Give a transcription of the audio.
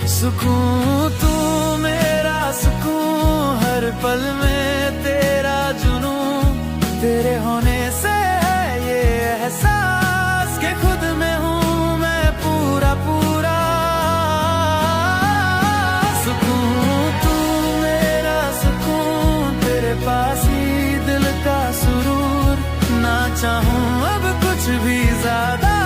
सुकून तू मेरा सुकून, हर पल में तेरा जुनून, तेरे होने से है ये एहसास कि खुद में हूँ मैं पूरा पूरा। सुकून तू मेरा सुकून, तेरे पास ही दिल का सुरूर, ना चाहूँ अब कुछ भी ज्यादा।